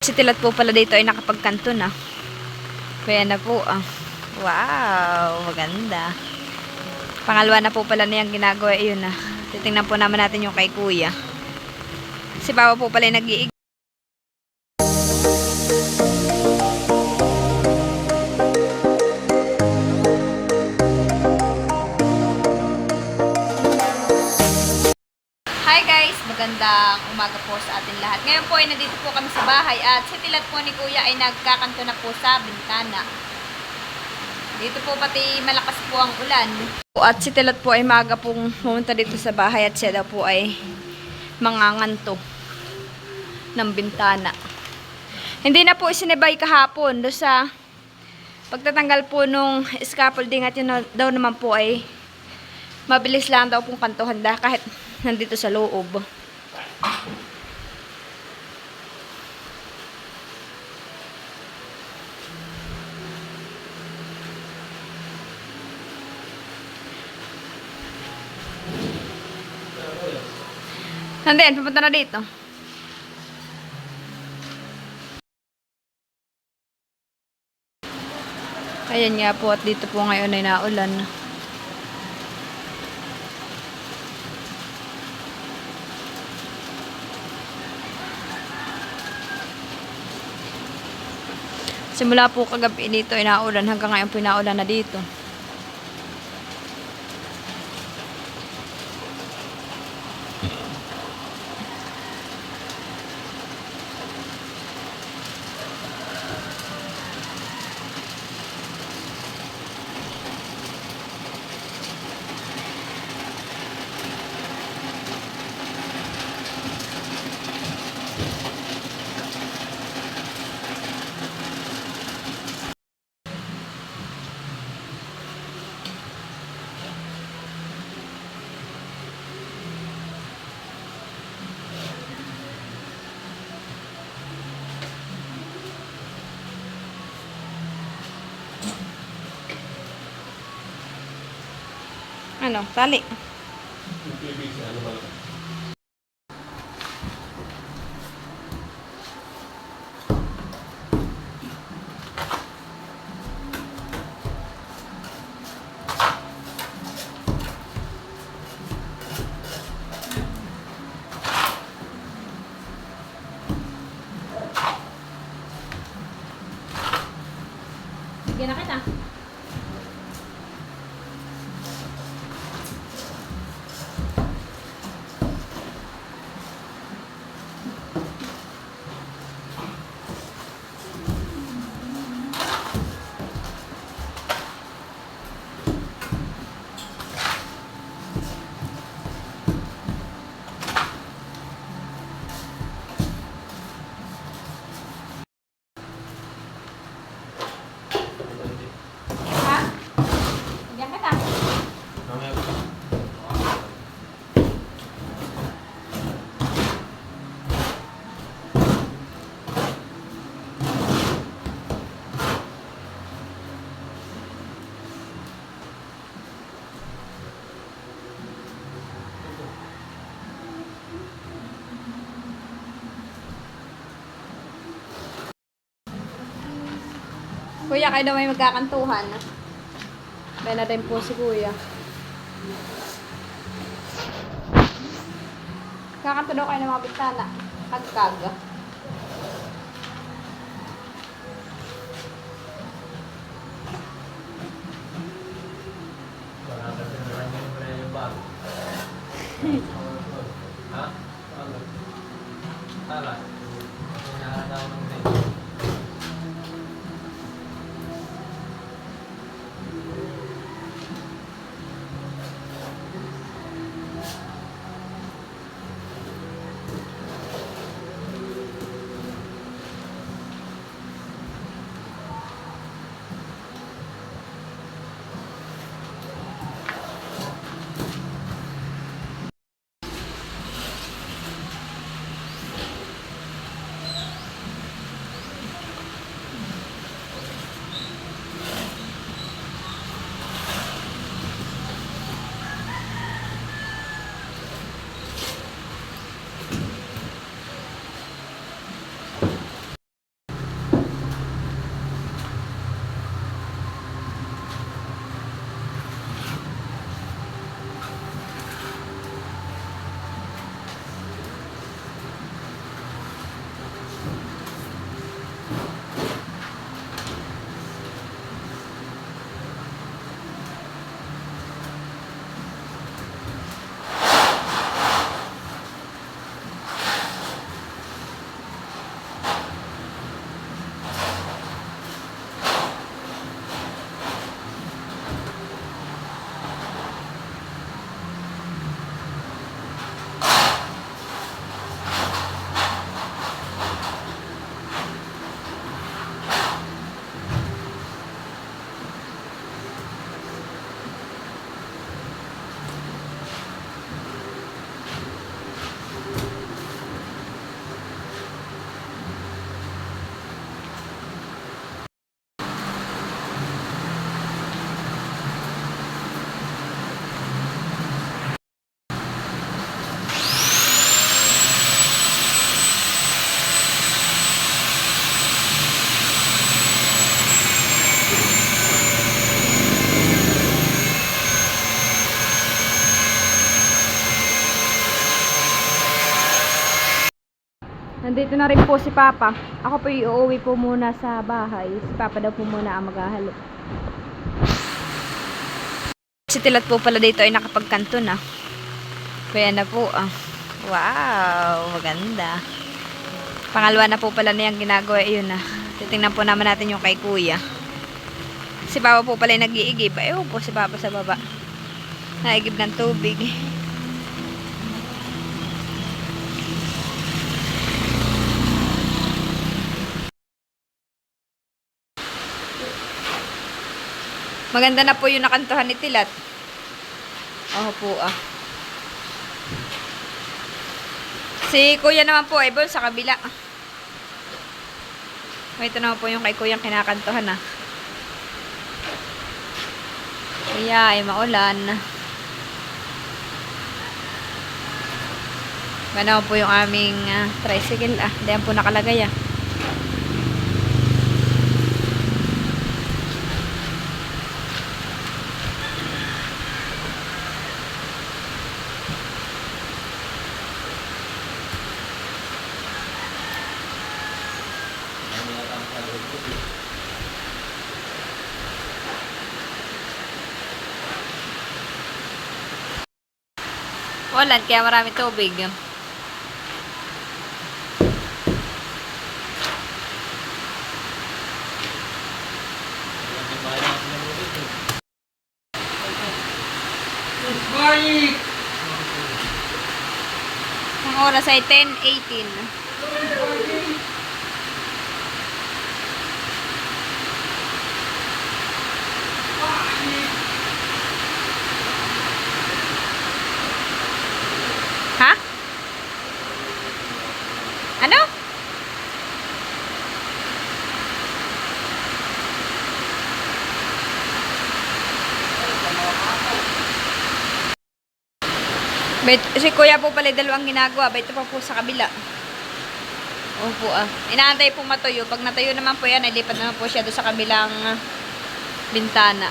Si Tilat po pala dito ay nakapagkanto na. Kaya na po ah. Wow, maganda. Pangalawa na po pala niyang ginagawa yun ah. Titingnan po naman natin yung kay kuya. Si Papa po pala nag-iig. Hi guys! Magandang umaga po sa atin lahat. Ngayon po ay nandito po kami sa bahay at si Tilat po ni kuya ay nagkakanto na po sa bintana. Dito po pati malakas po ang ulan. At si Tilat po ay maaga pong pumunta dito sa bahay at siya daw po ay manganganto ng bintana. Hindi na po isinibay kahapon do sa pagtatanggal po nung scaffolding at yun daw naman po ay mabilis lang daw pong kantuhan kahit nandito sa loob. Nandun, pupunta na dito. Ayan nga po, at dito po ngayon ay naulan. Simula po kagabi dito ay naulan, hanggang ngayon po naulan na dito. Ano? Tali. Sige na kita. Kuya, kayo daw may magkakantuhan. Kaya na rin po si kuya. Kakanto daw kayo ng mga bintana. Kagkaga. Nandito na rin po si Papa. Ako po uuwi po muna sa bahay. Si Papa daw po muna ang maghahalo. Si Tilat po pala dito ay nakapagkanto na. Kaya na po ah. Wow, maganda. Pangalawa na po pala niyang ginagawa. Ayun na. Titingnan po naman natin yung kay Kuya. Si Papa po pala ay nag-iigib. Ayun po si Papa sa baba. Naigib ng tubig. Maganda na po yung nakantuhan ni Tilat. Oo po ah. Si Kuya naman po ay sa kabila. Ito naman po yung kay Kuya kinakantuhan ah. Kuya ay maulan. Ganaw po yung aming tricycle ah. Diyan po nakalagay ah. Ulan, kaya marami tubig. Ang oras ay 10:18. Ha? Ano? Si Kuya po pala dalawang ginagawa. Ito pa po sa kabila. Opo ah. Inaantay pong matuyo. Pag natuyo naman po yan, ilipat naman po siya doon sa kabilang bintana.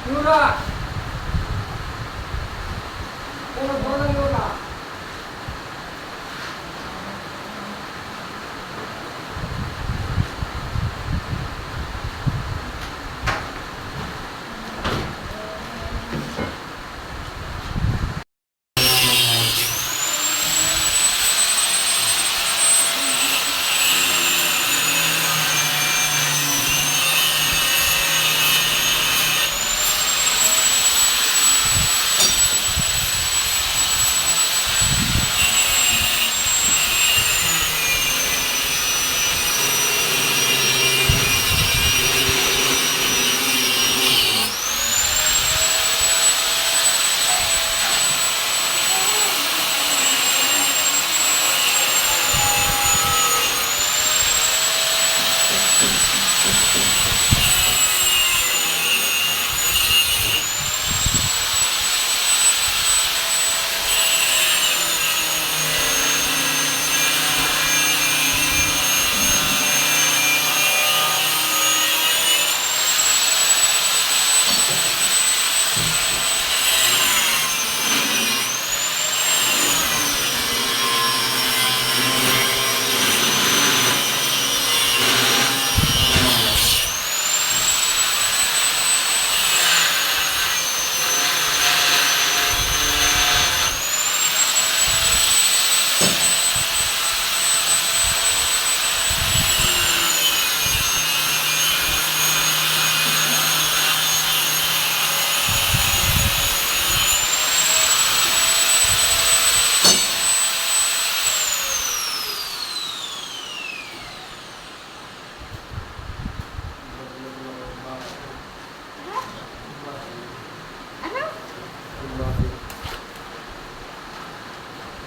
Yura! Bola Yura!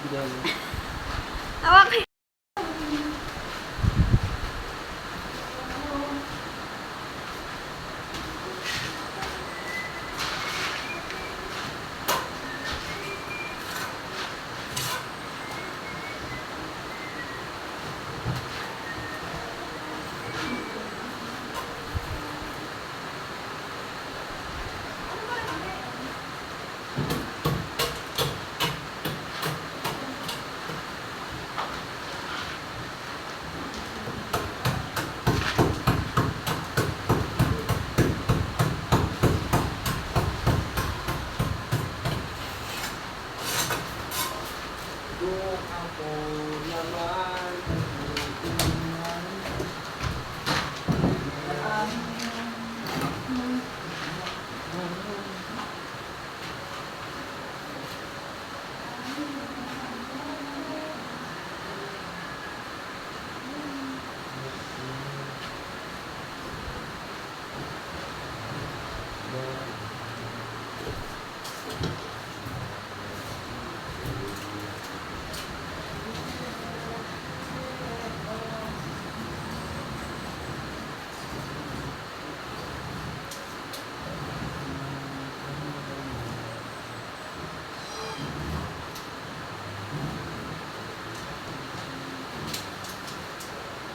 Tawa kayo. Kung ako naman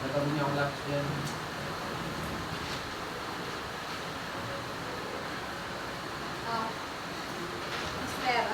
Nagawin niyo ang laps dyan. Oh. Mister.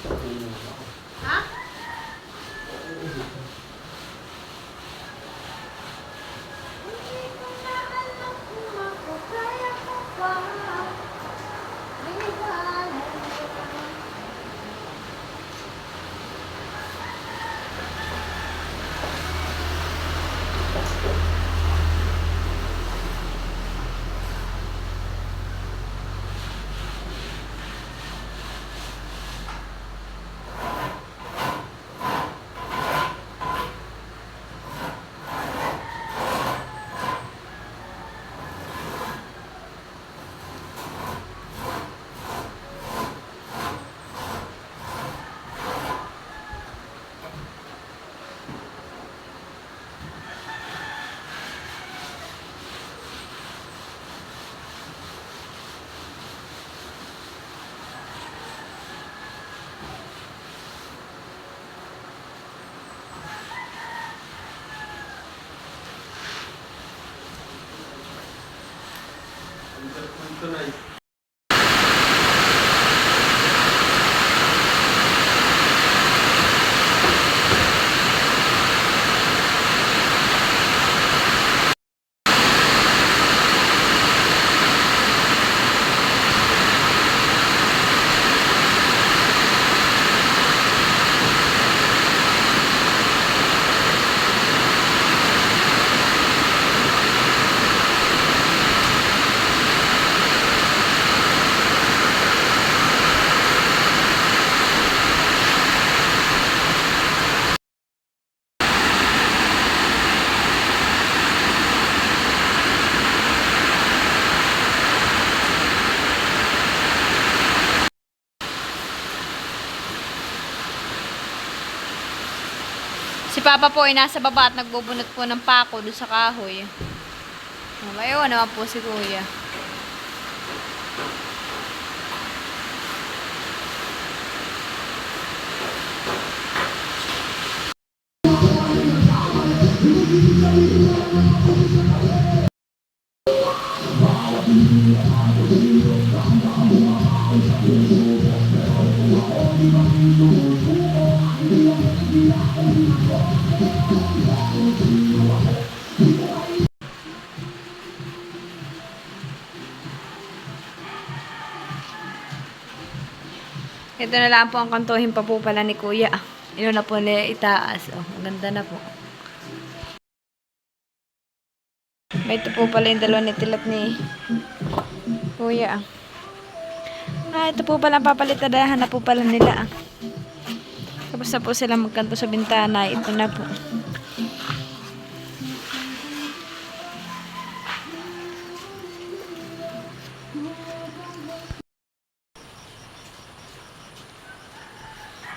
Ha? Hindi ko na alam kung makakaya ko pa. Liwanag. Tunay. Si Papa po ay nasa baba at nagbubunot po ng pako doon sa kahoy. Ngayon naman po si Kuya. Ito na lang po ang kantuhin pa po pala ni Kuya. Ino na po nila itaas. Oh, maganda na po. May ito po pala yung dalawa ni Tilat ni Kuya. Ito po pala ang papalitadahan na po pala nila. Tapos na po sila magkanto sa bintana. Ito na po.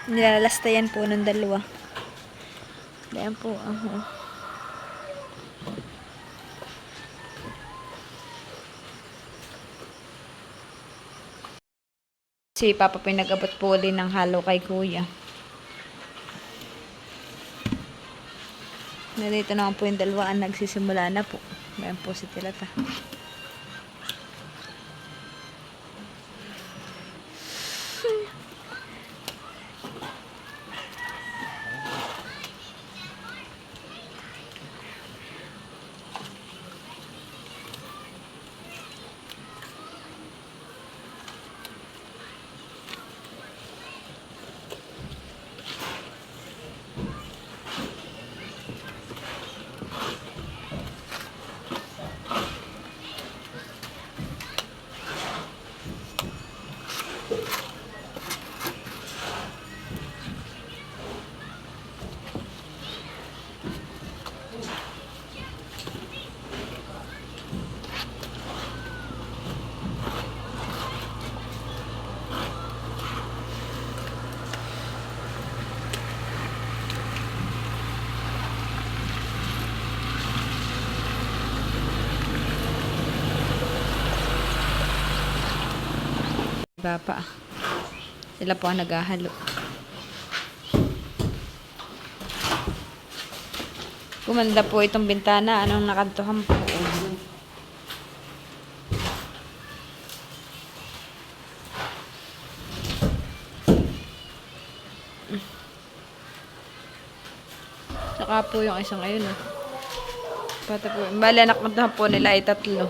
Nilalastayan po ng dalawa. Ayan po. Si Papa pinag-abot po ulit ng halo kay Kuya. Nandito naman po yung dalawaan. Nagsisimula na po. Ayan po si Tilata. Papa. Sila po ang naghahalo. Gumanda po itong bintana. Anong nakantuhan po? Saka po yung isang ayun, Pati po, bali anak po nila ay 3.